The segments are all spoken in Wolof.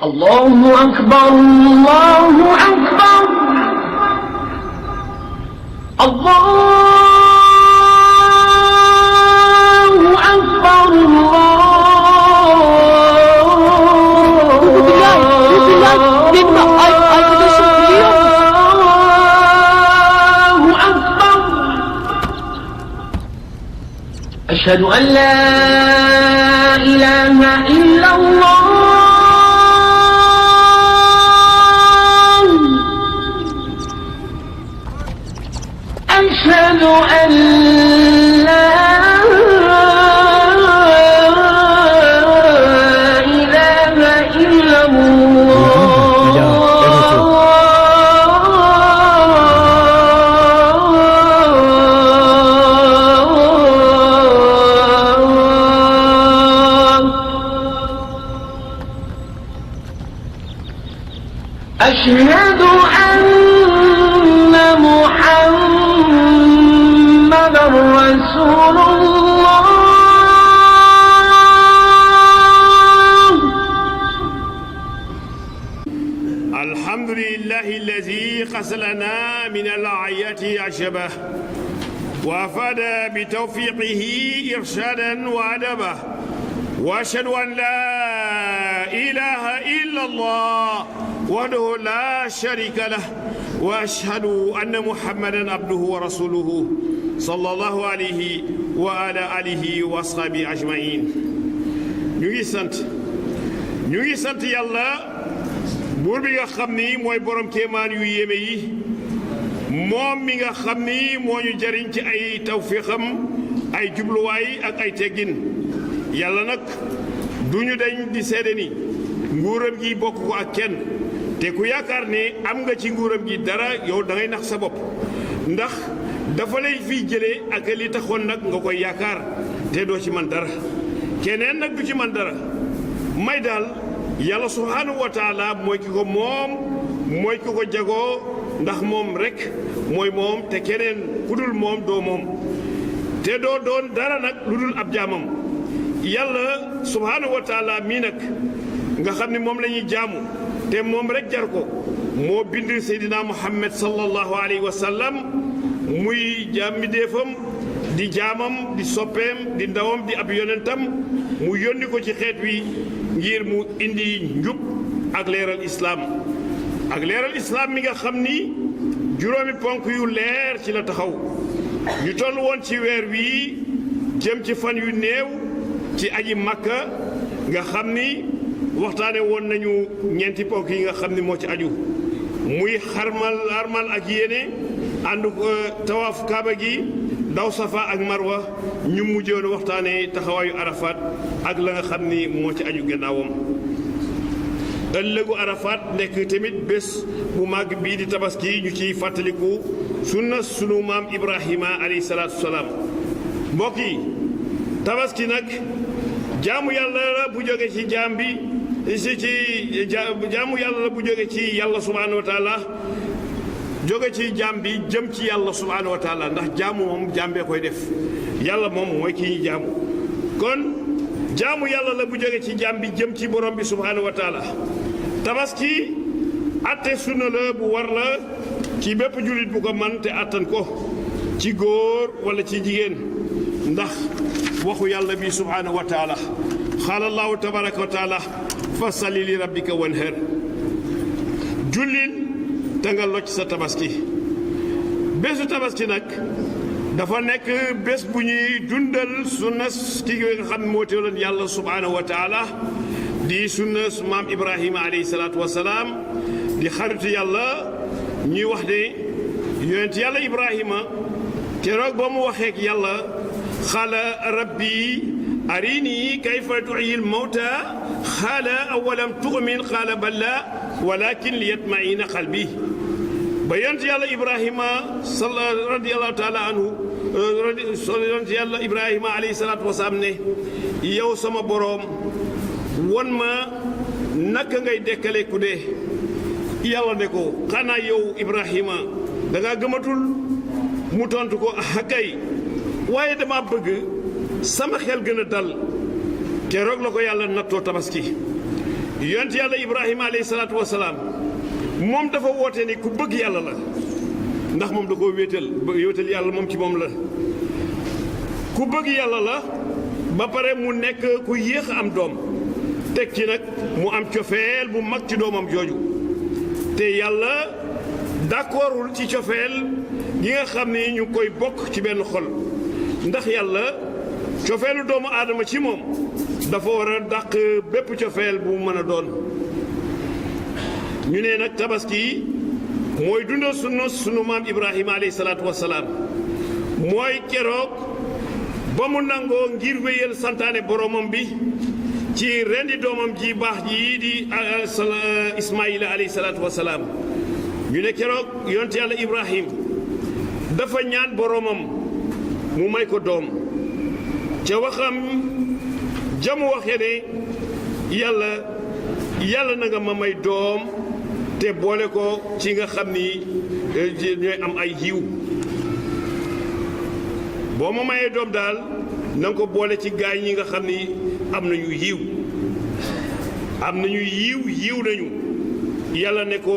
الله أكبر الله أكبر الله أكبر أشهد أن لا إله إلا الله أشهد أن لا إله إلا أشهد أن محمدا رسول الله الحمد لله الذي قسلنا من الآيات عشبه وأفاد بتوفيقه إرشادا وأدبه وأشهد أن لا إله إلا الله وحده لا شريك له وأشهد أن محمدا عبده ورسوله صلى الله عليه وعلى آله وأصحابه أجمعين. ñu ngi sant yàlla buur bi nga xam ni mooy borom kéemaan yu yéeme yi moom mi nga xam ni moo ñu jariñ ci ay tawfiixam ay jubluwaay ak ay teggin yàlla nag duñu dañ di seede ni nguuram gi bokk ko ak kenn te ku yaakaar ne am nga ci nguuram gi dara yow da ngay nax sa bopp ndax dafa lay fiy jëlee ak li taxoon nag nga koy yaakaar te doo ci man dara keneen nag du ci man dara may daal yàlla subhaanahu wa taala mooy ki ko moom mooy ki ko jagoo ndax moom rek mooy moom te keneen ku dul moom doo moom te doo doon dara nag lu dul ab jaamam yàlla subhaanahu wa taala mii nag nga xam ne moom la ñuy jaamu te moom rek jar ko moo bind Seydina Muhammad sallallahu alayhi wa sallam muy jaam déefam di jaamam di soppeem di ndawam di ab yonentam mu yónni ko ci xeet wi ngir mu indi njub ak leeral islaam mi nga xam ni juróomi ponk yu leer ci la taxaw ñu toll woon ci weer wi jëm ci fan yu néew ci aji Makka nga xam ni waxtaane woon nañu ñeenti ponk yi nga xam ni moo ci aju muy armal ak yéene ànd tawaaf kaaba gi daw safa ak marwa ñu mujjoon waxtaane taxawaayu arafat ak la nga xam ni moo ci aju gannaawam ëllëgu arafat nekk tamit bés bu màgg bii di tabaski ñu ciy fàttaliku sunna sunu maam Ibrahima alayhi salaatu wasalaam mbokk yi tabaski nag jaamu yàlla la bu jóge ci jaam bi jaamu yàlla la bu jóge ci yàlla subhaanahu wa taala jóge ci jaam bi jëm ci yàlla subhaanahu wa taala ndax jaamu moom jaam bee koy def yàlla moom mooy ki ñuy jaamu kon jaamu yàlla la bu jóge ci jaam bi jëm ci borom bi subhaanahu wa taala tabaski atte sunna la bu war la ci bépp jullit bu ko man te attan ko ci góor wala ci jigéen ndax waxu yàlla bi subhaanahu wa taala qaala allahu tabaraka wa taala fa salli li rabbika wanhar jullil te nga locc sa tabaski bésu tabaski nag dafa nekk bés bu ñuy dundal sunna ki nga xam moo teeloon yàlla subhaanahu wa taala di sunna maam Ibrahima alayhi salaatu wa salaam di xaritu yàlla ñuy wax ne yonent yàlla Ibrahima keroog ba mu waxeek yàlla xaala rabbi arini kayfa tuhyil mawta xaala awalam tu'min xaala bala walakin liyatma'inna qalbi ba yonent yàlla Ibrahima radiyallahu taala anhu yonent yàlla Ibrahima alayhi salaatu wasalaam ne yow sama boroom won ma naka ngay dekkale ku dee yàlla ne ko xanaa yow Ibrahima da ngaa gëmatul mu tontu ko kay waaye dama bëgg sama xel gën a dal keroog la ko yàlla nattoo tabaski yonent yàlla Ibrahima alayhi salaatu wasalaam moom dafa woote ni ku bëgg yàlla la ndax moom da koo wéetal yàlla moom ci moom la ku bëgg yàlla la ba pare mu nekk ku yéex am doom teg ci nag mu am cofeel bu mag ci doomam jooju te yàlla d'accordul ci cofeel gi nga xam ni ñu koy bokk ci benn xol ndax yàlla cofeelu doomu aadama ci moom dafa war a dàq bépp cofeel bu mën a doon ñu ne nag tabaski mooy dundal sunu maam Ibrahima alayhi salaatu wasalaam mooy keroog ba mu nangoo ngir wéyal santaane boromam bi ci rendi doomam ji baax ji di Ismaïla alayhi salaatu wasalaam ñu ne keroog yonent yàlla Ibrahim dafa ñaan boromam mu may ko doom ca waxam jamu waxee ne yàlla na nga ma may doom te boole ko ci nga xam ni ñooy am ay yiw boo ma mayee doom daal na nga ko boole ci gaay ñi nga xam ni am nañu yiw yiw nañu yàlla ne ko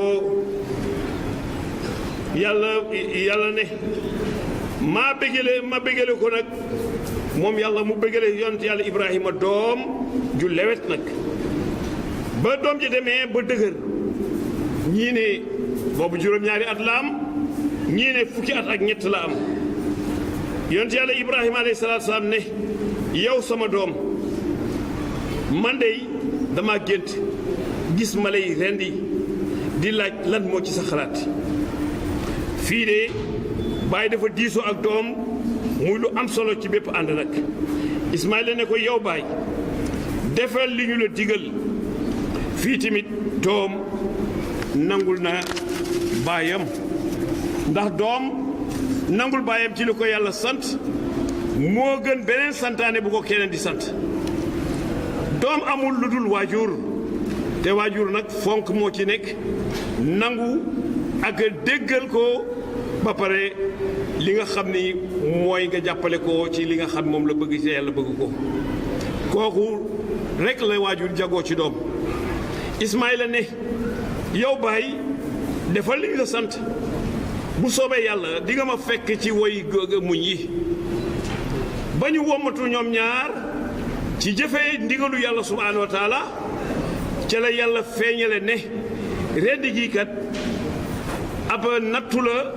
yàlla ne ma bégale ko nag moom yàlla mu bégale yonent yàlla Ibrahima doom ju lewet nag ba doom ji demee ba dëgër ñii ne boobu juróom-ñaari at la am ñii ne fukki at ak ñett la am yonent yàlla Ibrahima alayhi salaatu salaam ne yow sama doom man dey dama gént gis ma lay rendi di laaj lan moo ci sa xalaat fii de bàyyi dafa diisoo ak doom muy lu am solo ci bépp ànd nag Ismaïla ne ko yow baay defal li ñu la digal fii tamit doom nangul na baayam ndax doom nangul baayam ci li ko yàlla sant moo gën beneen santaane bu ko keneen di sant doom amul lu dul waajur te waajur nag fonk moo ci nekk nangu ak déggal ko ba pare li nga xam ni mooy nga jàppale ko ci li nga xam moom la bëgg ci yàlla bëgg ko kooku rek la waajur jagoo ci doom Ismaïla ne yow baay defal li ñu la sant bu soobee yàlla di nga ma fekk ci woy muñ yi ba ñu wommatu ñoom ñaar ci jëfee ndigalu yàlla subhaanahu wa taala ca la yàlla feeñale ne rendi gi kat ab nattu la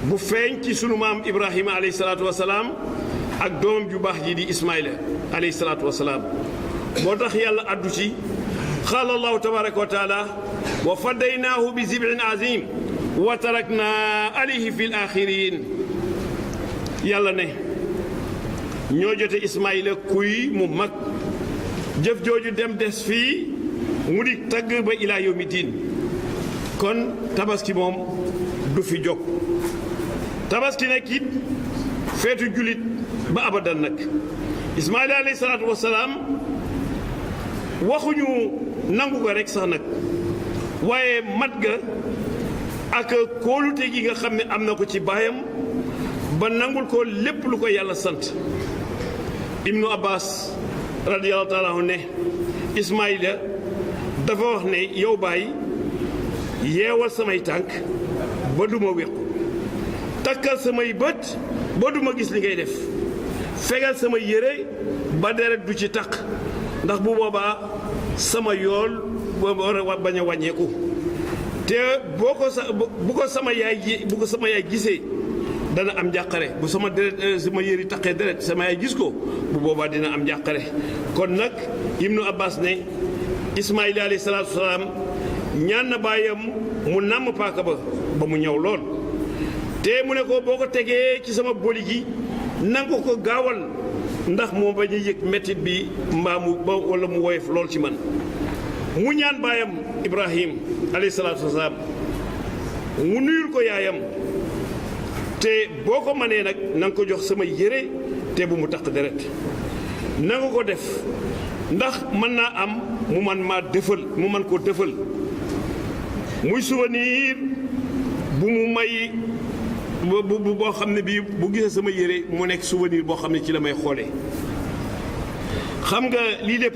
bu feeñ ci sunu maam Ibrahima alayhi salaatu wa salaam ak doomam ju baax ji di Ismaïla alayhi salaatu wa salaam moo tax yàlla addu ci qaala allahu tabaraka wa taala wa fadaynaahu bi zibhin azim wa tarakna alayhi fi l axirin yàlla ne ñoo jote Ismaïla kuy mu mag jëf jooju dem des fii mu di tagg ba ilaa yawmi diin kon tabaski moom du fi jóg tabaski nekk it feetu julit ba abadan nag Ismaïla alayhi salaatu wasalaam waxuñu nangu ko rek sax nag waaye mat ga ak kóolute gi nga xam ne am na ko ci baayam ba nangul ko lépp lu ko yàlla sant Ibnu Abbas radiyallahu taala anhu ne Ismaïla dafa wax ne yow baay yeewal samay tànk ba duma wéqu takkal samay bët ba duma gis li ngay def fegal sama yére ba deret du ci taq ndax bu boobaa sama yool bañ a wàññeeku te bu ko sama yaay gisee dana am njàqare bu sama deret sama yëri taqee deret sama yaay gis ko bu boobaa dina am njàqare kon nag Ibnu Abbas ne Ismaïla alayhi salaatu wasalaam ñaan na baayam mu nàmm paaka ba mu ñëw lool te mu ne ko boo ko tegee ci sama boli gi nanga ko gaawal ndax moo bañ a yëg mettit bi mbaa mu ba wala mu woyof lool ci man mu ñaan baayam Ibrahim alayhi salaatu wasalaam mu nuyul ko yaayam te boo ko mënee nag na nga ko jox sama yére te bu mu taq deret na nga ko def ndax mën naa am mu man koo dëfal muy souvenir bu mu may boo xam ne bii bu gisee sama yére mu nekk souvenir boo xam ne ci la may xoolee xam nga lii lépp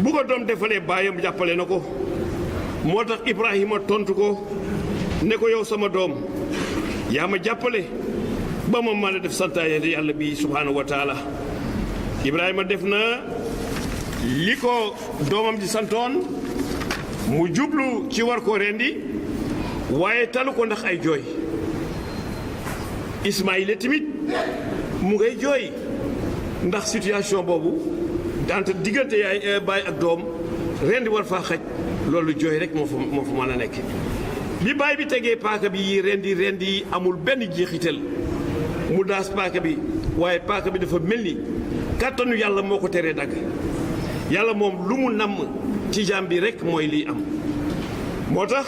bu ko doom defalee baayam jàppale na ko moo tax Ibrahima tontu ko ne ko yow sama doom yaa ma jàppale ba ma mën a def santaane yàlla bi subhaanahu wa taala Ibrahima def na li ko doomam ji santoon mu jublu ci war koo rendi waaye talu ko ndax ay jooy Ismaïla tamit mu ngay jooy ndax situation boobu dante diggante yaay baay ak doom rendi war faa xaj loolu jooy rek moo fa mën a nekk bi baay bi tegee paaka bi rendi amul benn jeexital mu daas paaka bi waaye paaka bi dafa mel ni kàttanu yàlla moo ko teree dagg yàlla moom lu mu namm ci jaam bi rek mooy lii am moo tax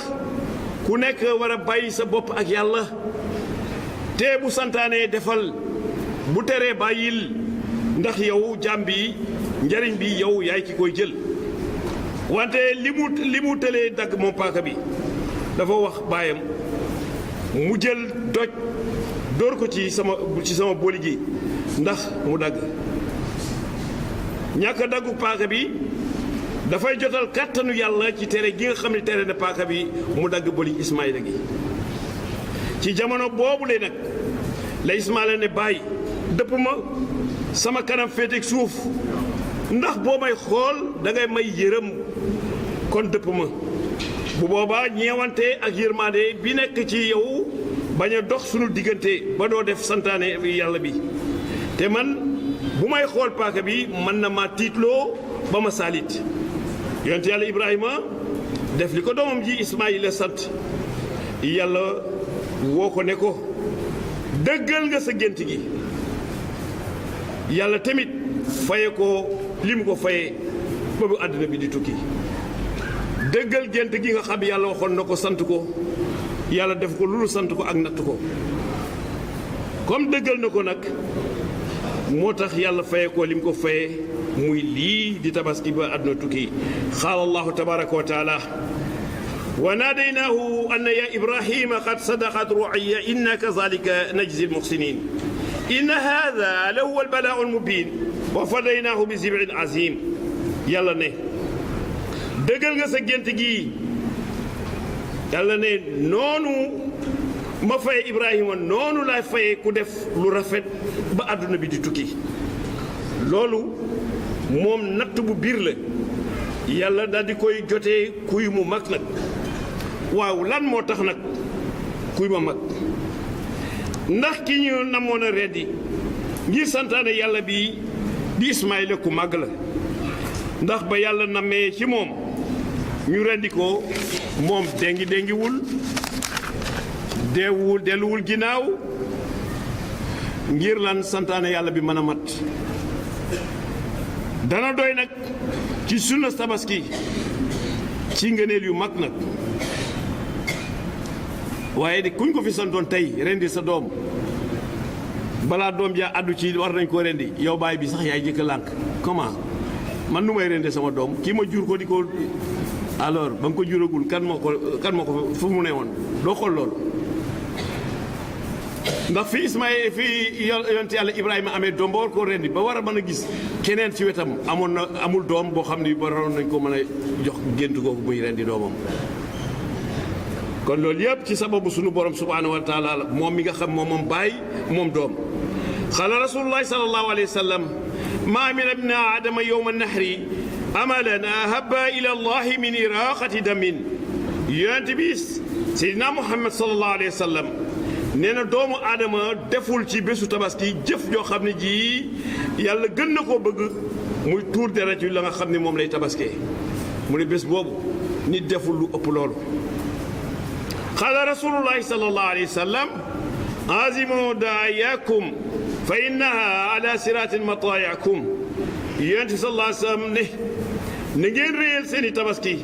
ku nekk war a bàyyi sa bopp ak yàlla te bu santaanee defal bu teree bàyyil ndax yow jaam bi njariñ bi yow yaay ki koy jël wante li mu tëlee dagg moom paaka bi dafa wax baayam mu jël doj dóor ko ci sama boli gi ndax mu dagg ñàkk a daggu paaka bi dafay jotal kàttanu yàlla ci tere gi nga xam ne tere na paaka bi mu dagg boli Ismaïla gi ci jamono boobu le nag la Ismaïla ne bàyyi dëpp ma sama kanam féeteeg suuf ndax boo may xool da ngay may yërëm kon dëpp ma bu boobaa ñeewante ak yërmande bi nekk ci yow bañ a dox sunu diggante ba doo def santaane yàlla bi te man bu may xool paaka bi mën na ma tiitloo ba ma saalit yonent yàlla Ibrahima def li ko doomam ji Ismaïla sant yàlla woo ko ne ko dëggal nga sa gént gi yàlla tamit faye ko li mu ko faye ba bu àddina bi di tukki dëggal gént gi nga xam yàlla waxoon na ko sant ko yàlla def ko loolu sant ko ak natt ko comme dëggal na ko nag moo tax yàlla faye ko li mu ko faye muy lii di tabaski ba àdduna tukki qaala allahu tabaraka wa taala wa naadaynaahu anna ya ibrahima qad sadaqat ru'ya inna kazalika najzi almuhsinin inna hada la huwa albalaa'u almubin wa fadaynaahu bi zib'in azim yàlla ne dëggal nga sa gént gi yàlla ne noonu ma faye Ibrahima noonu laay faye ku def lu rafet ba àdduna bi di tukki loolu moom natt bu biir la yàlla daal di koy jotee kuy mu mag nag waaw lan moo tax nag kuy ma mag ndax ki ñu namoon a reddi ngir santaane yàlla bi di Ismaïla ku màgg la ndax ba yàlla namee ci moom ñu rendi ko moom déngiwul delluwul ginnaaw ngir lan santaane yàlla bi mën a mat dana doy nag ci sunna tabaski ci ngëneel yu mag nag waaye de kuñ ko fi santoon tey rendi sa doom balaa doom ja addu ci war nañ koo rendi yow baay bi sax yaay jëkk lànk comment man nu may rende sama doom kii ma jur ko di ko alors ba nga ko juragul kan moo ko fu mu ne woon doo xool loolu ndax fi Ismaïla fi yonent yàlla Ibrahima amee doom ba war koo rendi ba war a mën a gis keneen ci wetam amul doom boo xam ni waroon nañ ko mën a jox gént googu muy rendi doomam kon loolu yëpp ci sababu sunu borom subhanahu wa taala la moom mi nga xam moom baay moom doom xaala rasulullahi sallallahu alayhi wa sallam ma min ibni aadama yowma nahri amalan ahabba ila allahi min iraqati damin yonent bi seydina Muhammad sallallahu alayhi wa sallam nee na doomu aadama deful ci bésu tabaski jëf joo xam ne ji yàlla gën na koo bëgg muy tuur deret ci la nga xam ne moom lay tabaskee mu ne bés boobu nit deful lu ëpp loolu qaala rasulullahi sallallahu alayhi wa sallam azimu daayakum fa innaha ala siratin mataayakum yonent sallallahu alayhi wa sallam ne na ngeen réyal seen i tabaski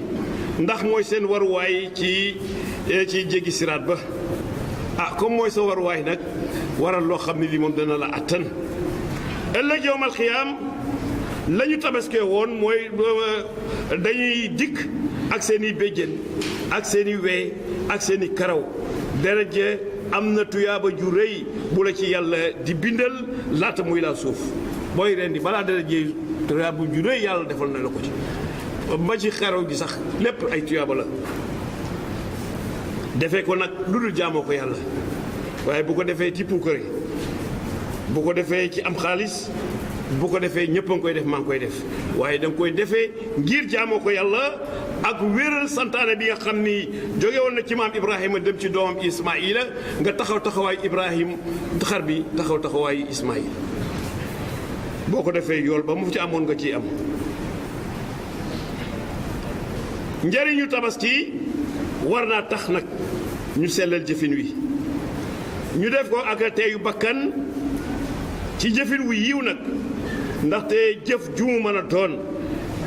ndax mooy seen waruwaay ci jéggi siraat ba ah comme mooy sa waruwaay nag waral loo xam ne li moom dana la attan ëllëg yowmal xiyaam la ñu tabaskee woon mooy dañuy dikk ak seen i béjjén ak seen i wee ak seen i karaw daraje am na tuyaaba ju rëy bu la ci yàlla di bindal laata muy laa suuf booy rendi balaa daraje tuyaaba ju rëy yàlla defal na la ko ci ba ci xaraw gi sax lépp ay tuyaaba la defee ko nag lu dul jaamoo ko yàlla waaye bu ko defee ci puukare bu ko defee ci am xaalis bu ko defee ñëpp a ngi koy def maa ngi koy def waaye da nga koy defee ngir jaamoo ko yàlla ak wéral santaane bi nga xam ni jóge woon na ci maam Ibrahima dem ci doomam Ismaïla nga taxaw taxawaayu Ibrahim xar bi taxaw taxawaayu Ismaïl boo ko defee yool ba mu ci amoon nga ciy am njëriñu tabaski war naa tax nag ñu sellal jëfin wi ñu def ko ak teeyu bakkan ci jëfin wu yiw nag ndaxte jëf ju mu mën a doon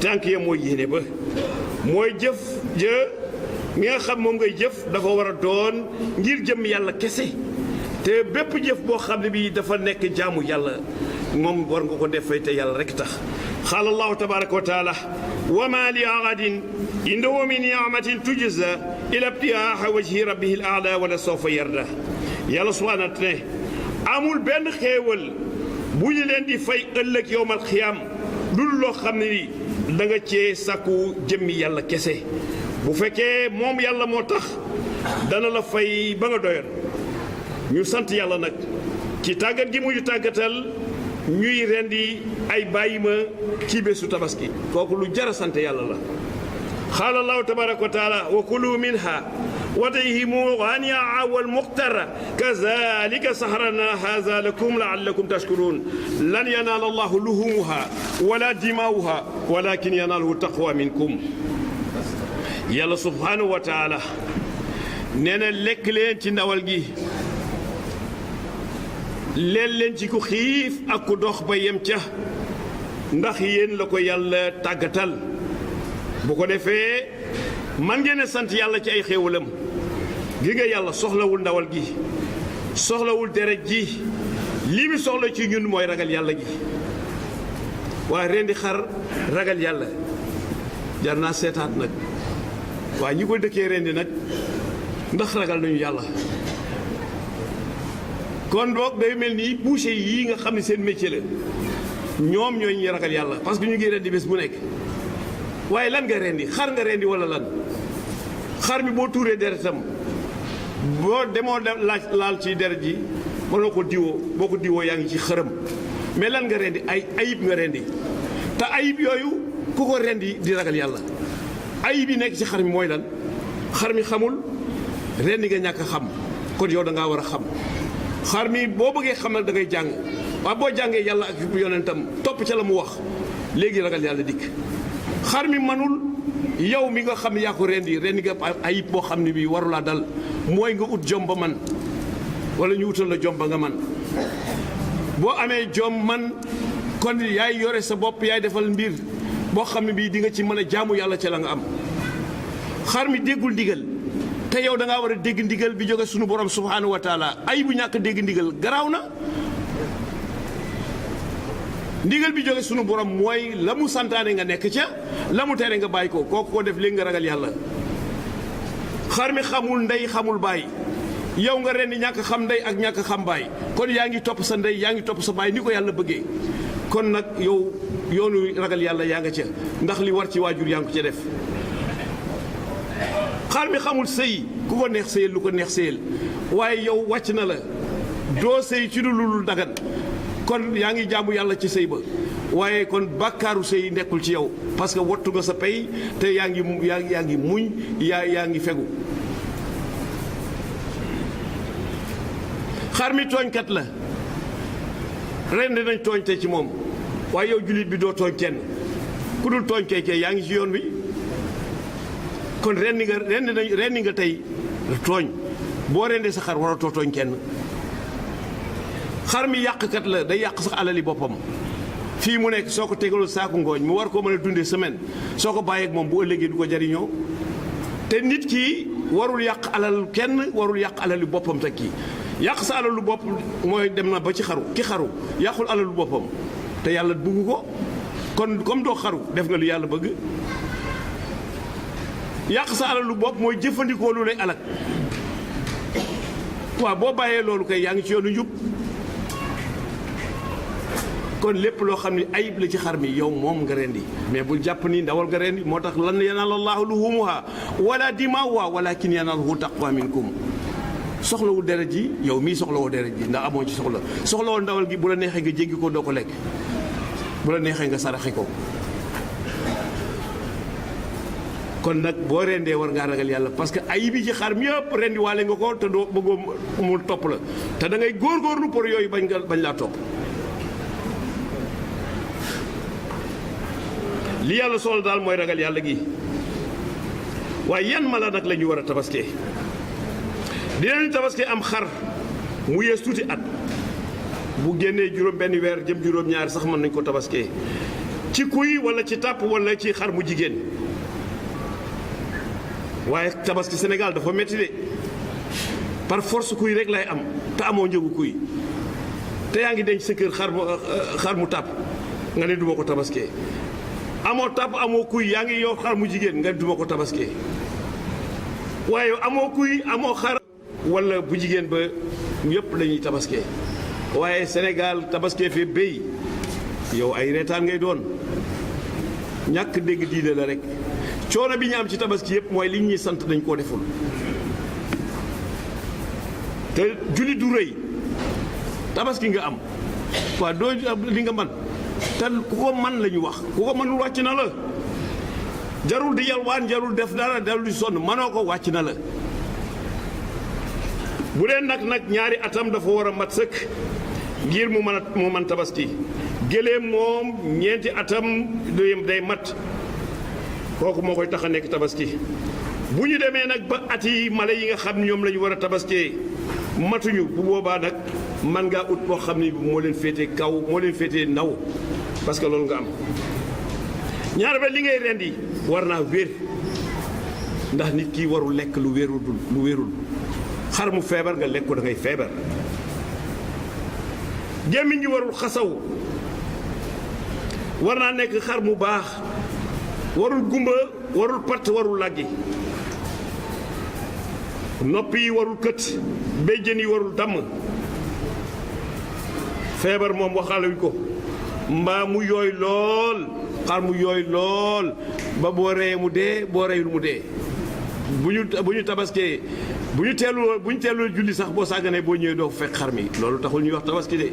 tànk ya mooy yéene ba mooy jëf ja mi nga xam moom ngay jëf dafa war a doon ngir jëm yàlla kese te bépp jëf boo xam ne bi dafa nekk jaamu yàlla moom war nga ko def fay te yàlla rek tax qaala allahu tabaraka wa taala wa ma li ahadin indahu min ni'matin tujza ila ibtigaa wajhi rabbihi al-a'la wala sawfa yarda yàlla subhaanahu wa taala ne amul benn xéewal bu ñu leen di fay ëllëg yowmal xiyaam dul loo xam ne ni da nga cee sàkku jëmmi yàlla kese bu fekkee moom yàlla moo tax dana la fay ba nga doyoon ñu sant yàlla nag ci tàggat gi muy tàggatal ñuy rendi ay bàyyima ci bésu tabaski kooku lu jara sant yàlla la qaala allahu tabaraka wa taala wa kulu minha وتيهموا غانيا والمقتر كذلك سهرنا هذا لكم لعلكم تشكرون لن ينال الله لحومها ولا دماؤها ولكن يناله التقوى منكم يلا سبحانه وتعالى نينا لك لين ci ndawal gi leen ci ku xiif ak ku dox ba yem ca ndax yéen la ko yàlla tàggatal bu ko defee man ngeen a sant yàlla ci ay xéewalam gi nga yàlla soxlawul ndawal gi soxlawul deret ji li mi soxla ci ñun mooy ragal yàlla gi waaye rendi xar ragal yàlla jar naa seetaat nag waaye ñi ko dëkkee rendi nag ndax ragal nañu yàlla kon boog day mel ni boucher yii nga xam ne seen métier la ñoom ñooy ñi ragal yàlla parce que ñu ngi rendi bés bu nekk waaye lan nga rendi xar nga rendi wala lan xar mi boo tuuree deretam boo demoo laal ci deret ji mënoo ko diwoo boo ko diwoo yaa ngi ci xërëm mais lan nga rendi ay ayib nga rendi te ayib yooyu ku ko rendi di ragal yàlla ayib yi nekk ci xar mi mooy lan xar mi xamul rendi nga ñàkk a xam kon yow da ngaa war a xam xar mi boo bëggee xamal da ngay jàng waaye boo jàngee yàlla ak yonentam topp ca la mu wax léegi ragal yàlla dikk xar mi manul yow mi nga xam ne yaa ko rendi nga ayib boo xam ne bii warulaa dal mooy nga ut jom ba man wala ñu utal la jom ba nga man boo amee jom man kon yaay yore sa bopp yaay defal mbir boo xam ne bii di nga ci mën a jaamu yàlla ca la nga am xar mi déggul ndigal te yow da ngaa war a dégg ndigal bi jóge sunu borom subhanahu wa taala ay bu ñàkk dégg ndigal garaaw na ndigal bi jóge sunu borom mooy la mu santaane nga nekk ca la mu tere nga bàyyi ko kooku ko def léegi nga ragal yàlla xar mi xamul ndey xamul baay yow nga rendi ñàkk xam ndey ak ñàkk xam baay kon yaa ngi topp sa ndey yaa ngi topp sa baay ni ko yàlla bëggee kon nag yow yoonu ragal yàlla yaa nga ca ndax li war ci waajur yaa ngi ko ca def xar mi xamul sëy ku ko neex sëyal lu ko neex sëyal waaye yow wàcc na la doo sëy ci lu lul dagan kon yaa ngi jaamu yàlla ci sëy ba waaye kon bàkkaaru sëy nekkul ci yow parce que wattu nga sa pay te yaa ngi muñ yaa ngi fegu xar mi tooñkat la ren dinañ tooñ te ci moom waaye yow jullit bi doo tooñ kenn ku dul tooñ kay yaa ngi ci yoon wi kon rendi nga tey tooñ boo rendee sa xar waratoo tooñ kenn xar mi yàqkat la day yàq sax alali boppam fii mu nekk soo ko tegalul saaku ngooñ mu war koo mën a dundee semaine soo ko bàyyeeg moom bu ëllëgee du ko jariñoo te nit ki warul yàq alal kenn warul yàq alali boppam te kii yàq sa alalu bopp mooy dem na ba ci xaru ki xaru yàqul alalu boppam te yàlla bugg ko kon comme doo xaru def nga lu yàlla bëgg yàq sa alalu bopp mooy jëfandikoo lu lay alak waaw boo bàyyee loolu kay yaa ngi ci yoonu njub kon lépp loo xam ne ayib la ci xar mi yow moom nga rendi mais bul jàpp ni ndawal nga rendi moo tax lan yanaala Allahu luhumuha wala dimaa'uha walakin yanaaluhu taqwa minkum soxlawul deret ji yow mii soxlawoo deret ji ndax amoo ci soxlawoo ndawal gi bu la neexee nga jéggi ko doo ko lekk bu la neexee nga saraxe ko kon nag boo rendee war ngaa ragal yàlla parce que ayib yi ci xar mi yëpp rendi waale nga ko te doo bëggoo mu topp la te da ngay góorgóorlu pour yooyu bañ laa topp li yàlla soxla daal mooy ragal yàlla gi waaye yan mala nag la ñu war a tabaskee dinañu tabaskee am xar mu yees tuuti at bu génnee juróom benn weer jëm juróom ñaari sax mën nañ ko tabaskee ci kuy wala ci tàpp wala ci xar mu jigéen waaye tabaski Sénégal dafa metti de par force kuy rek lay am te amoo njëgu kuy te yaa ngi denc sa kër xar mu tàpp nga ne duma ko tabaskee amoo tàpp amoo kuy yaa ngi yow xar mu jigéen nga duma ko tabaskee waaye amoo kuy amoo xar wala bu jigéen ba yëpp lañuy tabaskee waaye Sénégal tabaskee fee béy yow ay reetaan ngay doon ñàkk dégg diine la rek coono bi ñu am ci tabaski yëpp mooy li ñuy sant dañ koo deful te julli du rëy tabaski nga am waaw doo li nga man te ku ko man la ñu wax ku ko mënul wàcc na la jarul di yalwaan jarul def dara jarul di sonn mënoo ko wàcc na la bu dee nag ñaari atam dafa war a mat sëkk ngir mu mën tabaski géléem moom ñeenti atam day mat kooku moo koy tax a nekk tabaski bu ñu demee nag ba ati mala yi nga xam ne ñoom la ñu war a tabaskee matuñu bu boobaa nag man ngaa ut boo xam ne moo leen féete kaw moo leen féete ndaw parce que loolu nga am ñaar ba li ngay rendi war naa wér ndax nit ki warul lekk lu wérul xar mu feebar nga lekk ko da ngay feebar gémmiñ gi warul xasaw war naa nekk xar mu baax warul gumba warul patt warul làggi nopp yi warul kët béjjën yi warul damm feebar moom waxaaluñ ko mbaa mu yooy lool xar mu yooy lool ba boo reyee mu dee boo reyul mu dee bu ñu tabaskee bu ñu teelul julli sax boo sàgganee boo ñëwee doo fekk xar mi loolu taxul ñuy wax tabaski de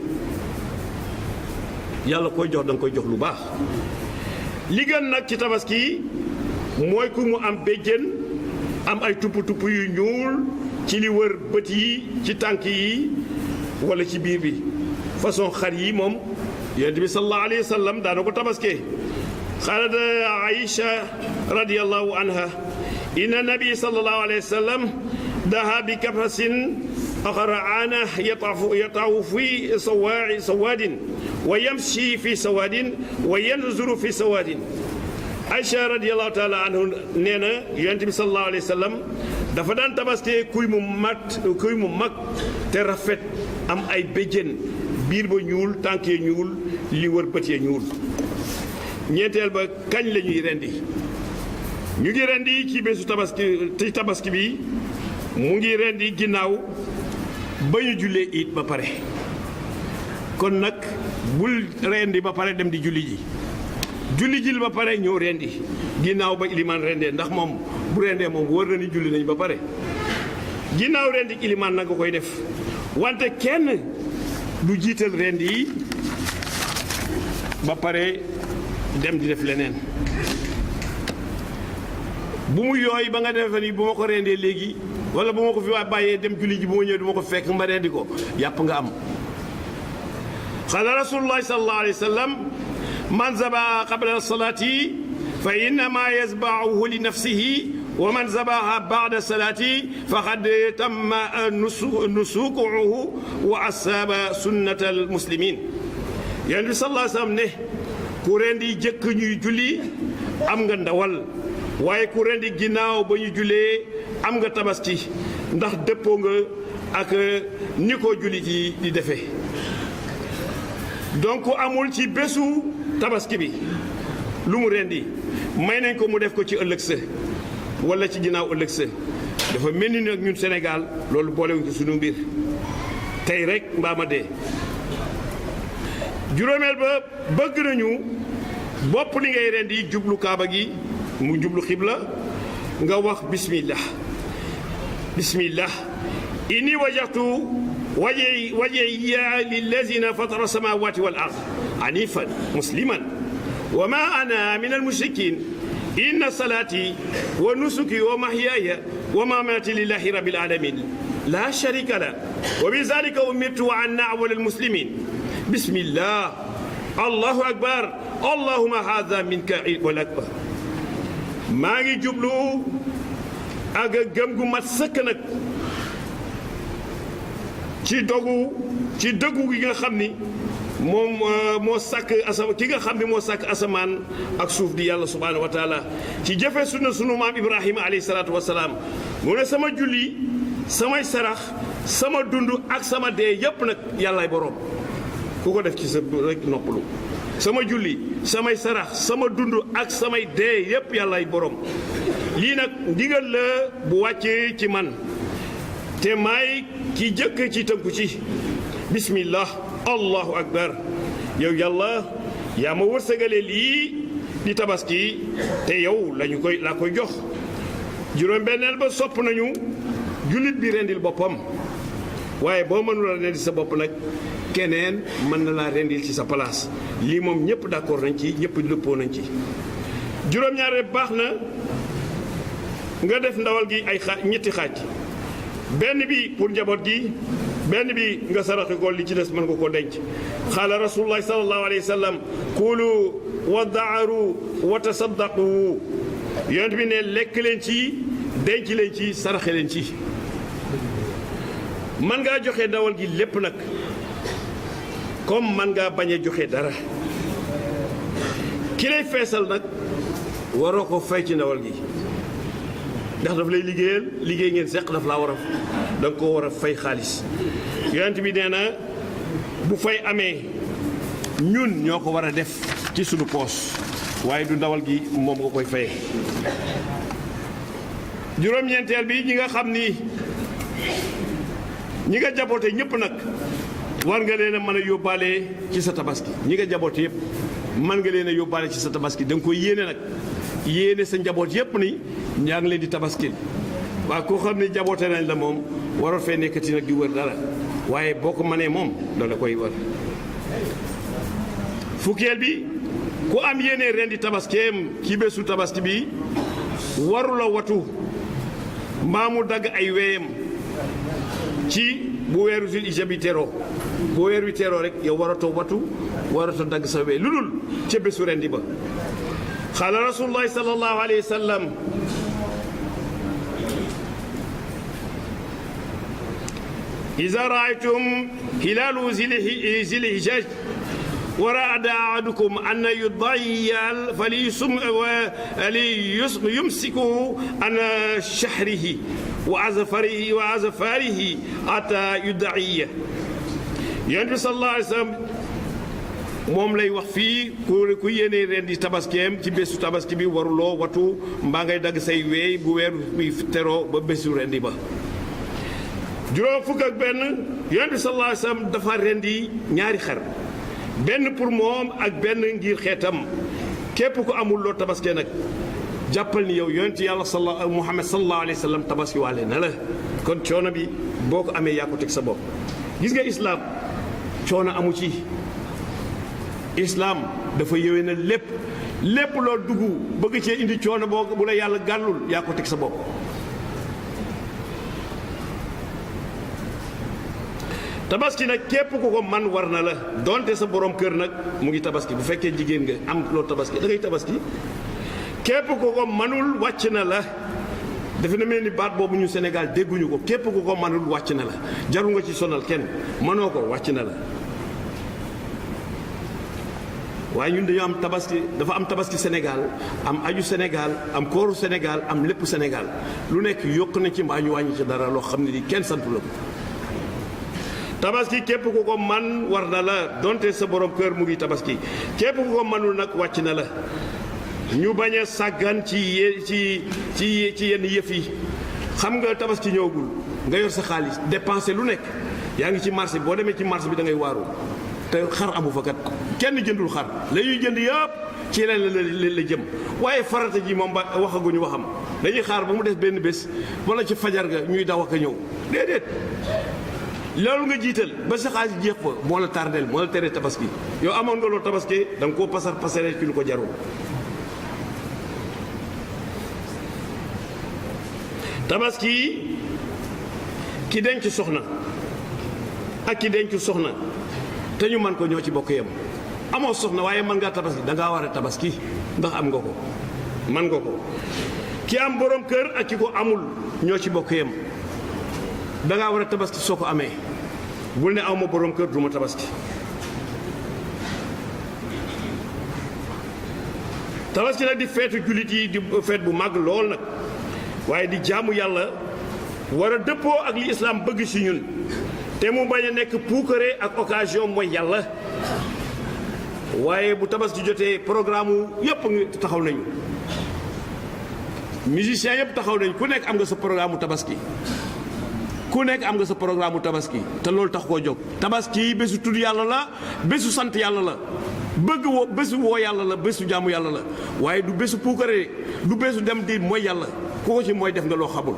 yàlla koy jox da nga koy jox lu baax li gën nag ci tabaski mooy ku mu am béjjën am ay tupp yu ñuul ci li wër bët yi ci tànk yi wala ci biir bi façon xar yi moom yonent bi sallallahu alayhi wa sallam daana ko tabaskee xaalat Aïcha radiyallahu anha inna nabi sallallahu alayhi wa sallam daha bi kafasin aqra'ana yatawu fi sawadin wa yamshi fi sawadin wa yanzuru fi sawadin Aïcha radiyallahu taala anhu nee na yonent bi sallallahu alayhi wa sallam dafa daan tabaskee kuy mu mag te rafet am ay béjjén biir ba ñuul tànk ya ñuul li wër bët ya ñuul ñeenteel ba kañ la ñuy rendi ñu ngi rendi ci bésu tabaski bi mu ngi rendi ginnaaw ba ñu jullee it ba pare kon nag bul rendi ba pare dem di julli ji ba pare ñëw rendi ginnaaw ba ilimaan rendee ndax moom bu rendee moom wër na ni julli nañ ba pare ginnaaw rendi ilimaan nag nga koy def wante kenn du jiital rendi yi ba pare dem di def leneen bu mu yooy ba nga defe ni bu ma ko rendee léegi wala bu ma ko fi waa bàyyee dem julli ji bu ma ñëwee du ma ko fekk ma rendi ko yàpp nga am xala rasulullahi sallallahu alayhi wa sallam man zabaha qabla salati fa innama yasbahu li nafsihi wa man zabaha ba'da salati faqad tamma nusukuhu wa asaba sunnata al muslimin yonent bi sallallahu alayhi wa sallam ne ku rendi jëkk ñuy julli am nga ndawal waaye ku rendi ginnaaw ba ñu jullee am nga tabaski ndax dëppoo nga ak ni ko julli ji di defee donc amul ci bésu tabaski bi lu mu rendi may nañ ko mu def ko ci ëllëg sa wala ci ginnaaw ëllëg sa dafa mel ni nag ñun Sénégal loolu boolewuñ ci sunu mbir tey rek mbaa ma dee juróomeel ba bëgg nañu bopp li ngay rendi jublu kaaba gi mu jublu xibla nga wax bismillah bismillah inni wajjahtu wajhiya lillazina fatara samawati wal ard hanifan musliman wa ma ana min almushrikin inna salati wa nusuki wa mahyaya wa mamati lillahi rabbil alamin la sharika la wa bizalika umirtu wa ana awwalul muslimin bismillah allahu akbar allahumma hadha minka wal akbar maa ngi jublu ak gëm gu mat sëkk nag ci dëggu gi nga xam ni moom moo sàkk ki nga xam ne moo sàkk asamaan ak suuf di yàlla subhaanahu wa taala ci jëfe sunu maam Ibrahima alayhi salaatu wa salaam mu ne sama julli samay sarax sama dund ak sama dee yépp nag yàllaay boroom ku ko def ci sa rek noppalu sama julli samay sarax sama dund ak samay dee yépp yàllaay boroom lii nag ndigal la bu wàccee ci man te maay ki jëkk ci tënku ci bismillah allahu akbar yow yàlla yaa ma wërsëgale lii di tabaski te yow laa koy jox juróom-benneel ba sopp nañu jullit bi rendil boppam waaye boo mënula rendil sa bopp nag keneen mën na laa rendil ci sa place lii moom ñëpp d'accord nañ ci ñëpp dëppoo nañ ci juróom-ñaareel baax na nga def ndawal gi ay ñetti xaaj benn bi pour njaboot gi benn bi nga saraxe ko li ci des mën nga ko denc xaala rasulullahi sallallahu alayhi wa sallam kulu wa daaru wa tasaddaqu yonent bi ne lekk leen ci denc leen ci saraxe leen ci man ngaa joxe ndawal gi lépp nag comme man ngaa bañ a joxe dara ki lay feesal nag waroo ko fay ci ndawal gi ndax daf lay liggéey ngeen seq daf laa war a da nga ko war a fay xaalis yonent bi nee na bu fay amee ñun ñoo ko war a def ci sunu poos waaye du ndawal gi moom nga koy fayee juróom-ñeenteel bi ñi nga xam ni ñi nga jaboote ñëpp nag war nga leen a mën a yóbbaale ci sa tabaski ñi nga jaboote yëpp mën nga leen a yóbbaale ci sa tabaski da nga koy yéene nag yéene sa njaboot yëpp ni ñaa ngi leen di tabaskil waaw koo xam ne jaboote nañ la moom waroo fee nekkati nag di wër dara waaye boo ko mënee moom doo koy wër fukkeel bi ku am yéene ren di tabaskeem ci bésu tabaski bi warula watu mbaa mu dagg ay weyam ci bu weeru Zul Hijja bi teroo bu weer wi teroo rek yow waratoo watu waratoo dagg sa wey lu dul ca bésu ren di ba xaala rasulullahi sallallahu alayhi wa sallam iza raaytum hilaalu zil hijja wa raada ahadukum an yudayyal falyumsiku an shahrihi wa azfarihi ata yudayya yonent bi sallallahu alayhi wa sallam moom lay wax fii ku yéene ren di tabaskeem ci bésu tabaski bi waruloo watu mbaa ngay dagg say weey bu weer bi teroo ba bésu rendi ba juróom fukk ak benn yonent bi sallallahu alayhi wa sallam dafa rendi ñaari xar benn pour moom ak benn ngir xeetam képp ku amul loo tabaskee nag jàppal ni yow yonent yàlla Muhammad sallallahu alayhi wa sallam tabaski waale na la kon coono bi boo ko amee yaa ko teg sa bopp gis nga islaam coono amu ci islaam dafa yëwee na lépp loo dugg bëgg cee indi coono bu la yàlla gàllul yaa ko teg sa bopp tabaski nag képp ku ko man war na la donte sa borom kër nag mu ngi tabaski bu fekkee jigéen nga am loo tabaski da ngay tabaski képp ku ko manul wàcc na la dafa na mel ni baat boobu ñu Sénégal dégguñu ko képp ku ko manul wàcc na la jaru nga ci sonal kenn mënoo ko wàcc na la waaye ñun dañoo am tabaski dafa am tabaski Sénégal am aju Sénégal am kooru Sénégal am lépp Sénégal lu nekk yokk na ci mbaa ñu wàññi ci dara loo xam ne di kenn santu la ko tabaski képp ku ko man war na la donte sa borom kër mu ngi tabaski képp ku ko manul nag wàcc na la ñu bañ a sàggan ci yenn yëf yi xam nga tabaski ñëwagul nga yor sa xaalis dépensé lu nekk yaa ngi ci marché boo demee ci marché bi da ngay waaru te xar amu fa kat kenn jëndul xar la ñuy jënd yëpp ci leen la jëm waaye farata ji moom ba waxaguñu waxam dañuy xaar ba mu des benn bés wala ci fajar ga ñuy daw ak a ñëw déedéet loolu nga jiital ba sa xaalis jeex fa moo la tardeel moo la tere tabaski yow amoon nga loo tabaski da nga koo pasare ci lu ko jarul tabaski ki denc soxna ak ki denc soxna te ñu man ko ñoo ci bokk yam amoo soxna waaye mën ngaa tabaski da ngaa war a tabaski ndax am nga ko man nga ko ki am borom kër ak ki ko amul ñoo ci bokk yam da ngaa war a tabaski soo ko amee bul ne aw ma borom kër du ma tabaski tabaski nag di feetu jullit yi di feet bu màgg lool nag waaye di jaamu yàlla war a dëppoo ak li islaam bëgg ci ñun te mu bañ a nekk puukare ak occasion mooy yàlla waaye bu tabaski jotee programme yëpp taxaw nañu musiciens yëpp taxaw nañu ku nekk am nga sa programme tabaski ku nekk am nga sa programme tabaski te loolu tax koo jóg tabaski bésu tudd yàlla la bésu sant yàlla la bëgg woo bésu woo yàlla la bésu jaamu yàlla la waaye du bésu puukare du bésu dem di mooy yàlla ku ko ci mooy def nga loo xamul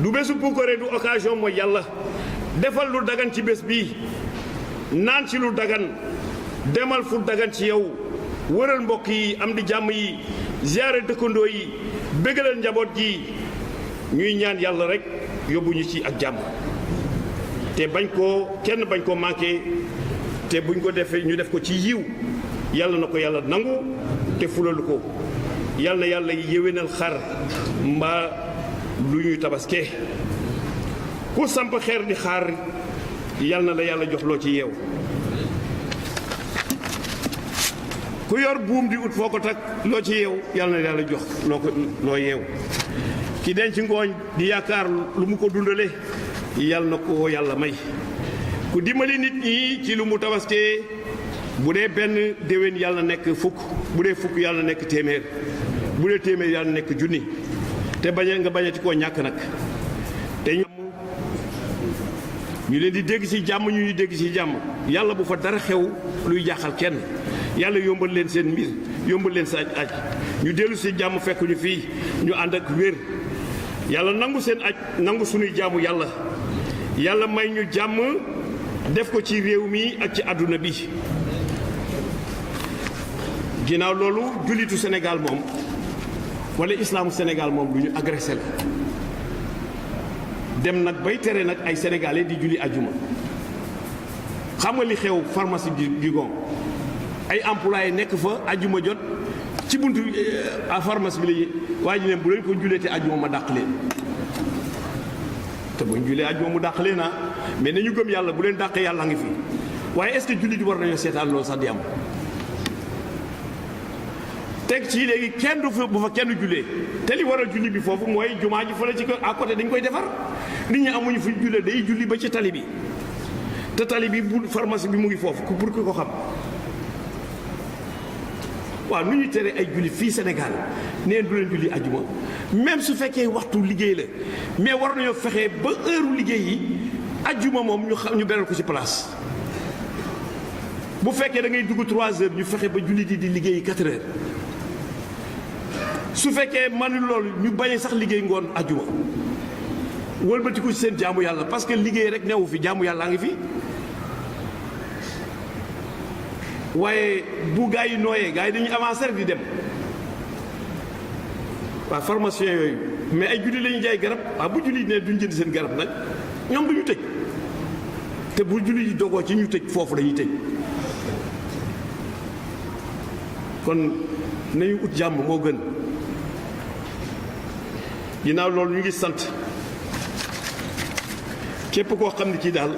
du bésu puukare du occasion mooy yàlla defal lu dagan ci bés bii naan ci lu dagan demal fu dagan ci yow wëral mbokk yi am di jàmm yi ziyaare dëkkandoo yi bégalal njaboot ji ñuy ñaan yàlla rek yóbbu ñu ci ak jàmm te kenn bañ koo manqué te buñ ko defee ñu def ko ci yiw yàlla na ko yàlla nangu te fulalu ko yàlla na yàlla yéwénal xar mbaa lu ñuy tabaske ku samp xeer di xaar yàlla na la yàlla jox loo ci yeew ku yor buum di ut foo ko takk loo ci yeew yàlla na yàlla jox loo yeew ki denc ngooñ di yaakaar lu mu ko dundale yàlla na ko yàlla may ku dimbali nit ñi ci lu mu tabaskee bu dee benn déwén yàlla nekk fukk bu dee fukk yàlla nekk téeméer bu dee téeméer yàlla nekk junni te nga bañati koo ñàkk nag te ñu leen di dégg ci jàmm ñu dégg ci jàmm yàlla bu fa dara xew luy jaaxal kenn yàlla yombal leen seen mbir yombal leen sa aj ñu dellu ci jàmm fekk ñu fii ñu ànd ak wér yàlla nangu seen aj nangu suñuy jaamu yàlla may ñu jàmm def ko ci réew mi ak ci àdduna bi ginnaaw loolu jullitu Sénégal moom wala islaamu Sénégal moom lu ñu agressé la dem nag bay tere nag ay sénégalais di julli ajuma xam nga li xew pharmacie Guigon ay employé nekk fa ajuma jot ci buntu pharmacie bi la waaye ñu ne bu leen ko jullee te ajuma ma dàq leen te buñ jullee ajuma mu dàq leen mais nañu gëm yàlla bu leen dàqee yàlla ngi fi waaye est-ce que jullit di war nañoo seetaan loolu sax di am teg ci léegi kenn du fa bu fa kenn jullee te li waral julli bi foofu mooy jumaa ji fële ci ko à côté dañ koy defar nit ñi amuñu fu jullee day julli ba ci tali bi te tali bi bu pharmacie bi mu ngi foofu pour ki ko xam waaw nu ñuy tere ay julli fii Sénégal neen du leen julli ajuma même su fekkee waxtu liggéey la mais war nañoo fexe ba heure liggéey yi ajuma moom ñu beral ko ci place bu fekkee da ngay dugg 3 heures ñu fexe ba julli di liggéey 4 heures su fekkee man loolu ñu bañ sax liggéey ngoon ajuma wëlbatiku ci seen jaamu yàlla parce que liggéey rek newu fi jaamu yàlla ngi fi waaye bu gaa yi nooyee gaa yi dañuy avancer di dem waaw pharmacien yooyu mais ay julli la ñuy jaay garab waaw bu julli ne duñ jënd seen garab nag ñoom duñu tëj te bu julli di dogoo ci ñu tëj foofu dañuy tëj kon nañu ut jàmm moo gën ginnaaw loolu ñu ngi sant képp koo xam ne kii daal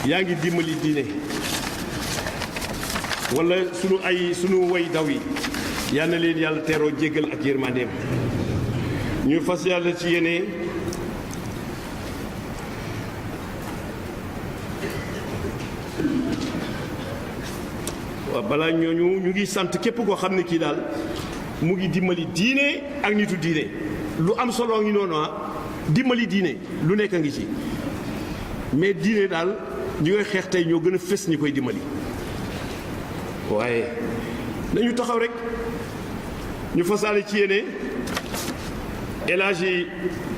yaa ngi dimbali diine wala sunu way daw yi yal na leen yàlla teeroo jéggal ak yërmandeem ñu fas yàlla ci yéene waaw balaa ñooñu ñu ngi sant képp koo xam ne kii daal mu ngi dimbali diine ak nitu diine lu am solo ngi noonu dimbali diine lu nekk a ngi ci mais diine daal ñi koy xeex tey ñoo gën a fës ñi koy dimbali waaye nañu taxaw rek ñu fasaale ci yéene El Hadji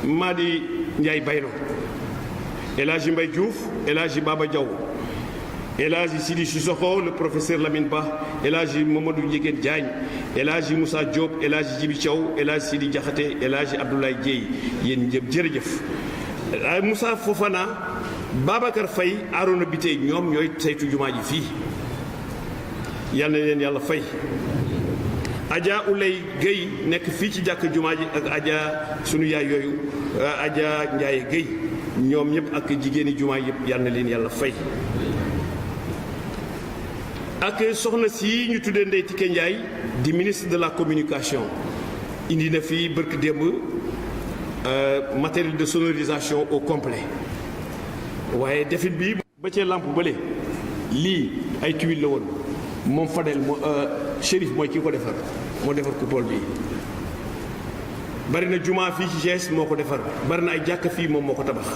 Madi Ndiaye Baylo El Hadji Mbaye Diouf El Hadji Baba Diaw El Hadji Sidi Sissoko le professeur Lamine Ba El Hadji Mamadou Ndiéguène Diagne El Hadji Moussa Diop El Hadji Djibi Thiaw El Hadji Sidi Diakhaté El Hadji Abdoulaye Dieye yéen ñëpp jërëjëf Moussa Fofana Babacar Faye Arona Biteye ñoom ñooy saytu jumaa ji fii yal na leen yàlla fay Adja Oulay Gueye nekk fii ci jàkk jumaa ji ak Adja sunu yaay yooyu Adja Ndiaye Gueye ñoom ñëpp ak jigéeni jumaa yëpp yal na leen yàlla fay ak soxna si ñu tuddee Ndeye Tické Ndiaye di ministre de la communication indi na fii bërk démb matériel de sonorisation au complet waaye defit bi ba cee lampe bële lii ay tuile la woon moom Fadel Chérif mooy ki ko defar moo defar coupole bi bari na jumaa fii ci GS moo ko defar bari na ay jàkka fii moom moo ko tabax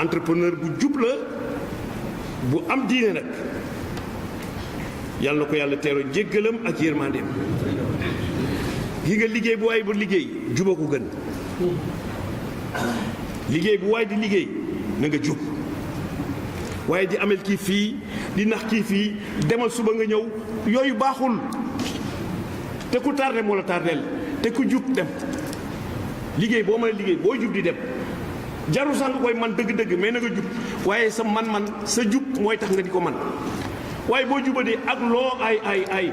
entrepreneur bu jub la bu am diine nag yàlla na ko yàlla teeroo njéggalam ak yërmandeem gi nga liggéey bu waay ba liggéey juba ko gën liggéey bu waay di liggéey na nga jub waaye di amel kii fii di nax kii fii demal suba nga ñëw yooyu baaxul te ku tardé moo la tardeel te ku jub dem liggéey boo mën a liggéey boo jub di dem jarul sax nga koy man dëgg-dëgg mais na nga jub waaye sa man-man sa jub mooy tax nga di ko man waaye boo jubadee ak loo ay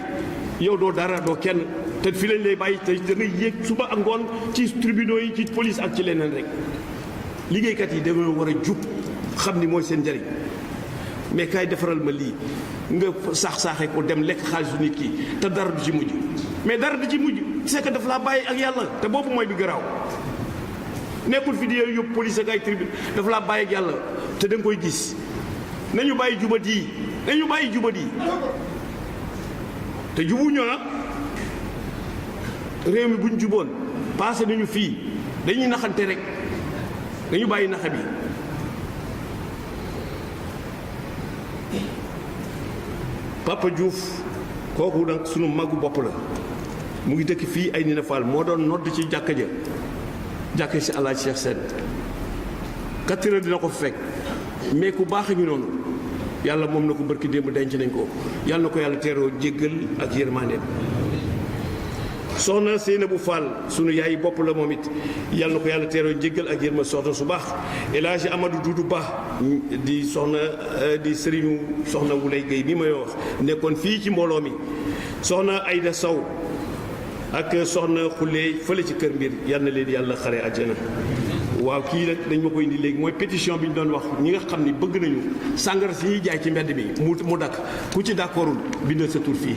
yow doo dara doo kenn te fi lañ lay bàyyi te da ngay yéeg suba ak ngoon ci tribunaux yi ci police ak ci leneen rek liggéeykat yi dañoo war a jub xam ni mooy seen njëriñ mais kaay defaral ma lii nga saax-saaxee ko dem lekk xaalisu nit ki te dara du ci mujj mais dara du ci mujj c'est que daf laa bàyyi ak yàlla te boobu mooy bi garaaw nekkul fi di yóbbu police ak ay tribunal daf laa bàyyi ak yàlla te da nga koy gis nañu bàyyi jubat yi nañu bàyyi jubat yi te jubuñu réew mi buñ juboon passé nañu fii dañuy naxante rek dañu bàyyi naxa bi Papa Diouf kooku nag sunu magu bopp la mu ngi dëkk fii ay Nina Fall moo doon nodd ci jàkka ja jàkka si Alaaji Cheikh Sène 4 heures dina ko fekk mais ku baax a ngi noonu yàlla moom na ko barki démb denc nañ ko yàlla na ko yàlla teeroo jéggal ak yërmandeem soxna Seynabou Fall sunu yaay bopp la moom it yàlla na ko yàlla teeroo jéggal ak yërma soxna su baax El Hadji Amadou Doudou Ba di soxna di sëriñu soxna Wulay Gueye bi may wax nekkoon fii ci mbooloo mi soxna Aïda Sow ak soxna Xulle fële ci kër mbir yal na leen yàlla xare àjjana waaw kii nag dañ ma koy indi léegi mooy pétition bi ñu doon wax ñi nga xam ni bëgg nañu sàngara si ñuy jaay ci mbedd mi mu dakk ku ci d'accordul bindal sa tur fii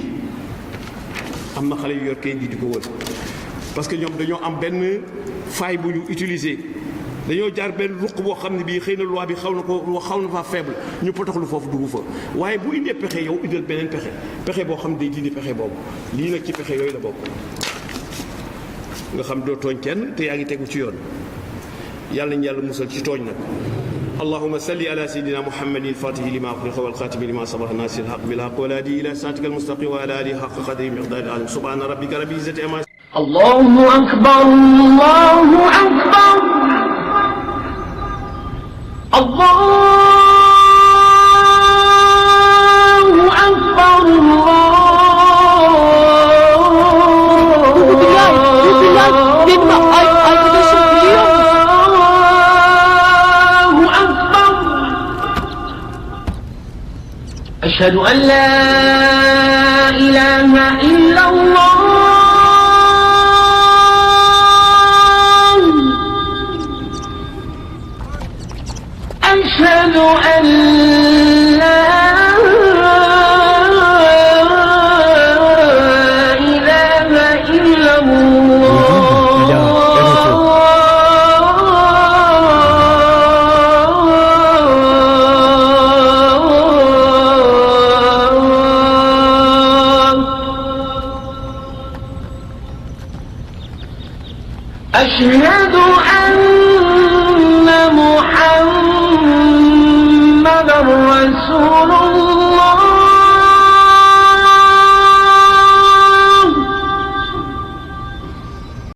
am na xale yu yor kayit gi di ko wër parce que ñoom dañoo am benn faille bu ñu utiliser dañoo jaar benn ruq boo xam ne bii xëy na loi bi xaw na faa faible ñu potoxlu foofu dugg fa waaye bu indee pexe yow indal beneen pexe boo xam ne day dindi pexe boobu lii nag ci pexe yooyu la bokk nga xam doo tooñ kenn te yaa ngi tegu ci yoon yàlla nañu yàlla musal ci tooñ nag اللهم صل على سيدنا محمد الفاتح لما أغلق والخاتم لما سبق الناصر الحق بالحق والهادي إلى صراطك المستقيم وعلى آله حق قدره مقدار العظيم سبحان ربك رب العزة عما الله أكبر الله أكبر الله أكبر أشهد أن لا إله إلا الله أشهد أن لا إله إلا الله أشهد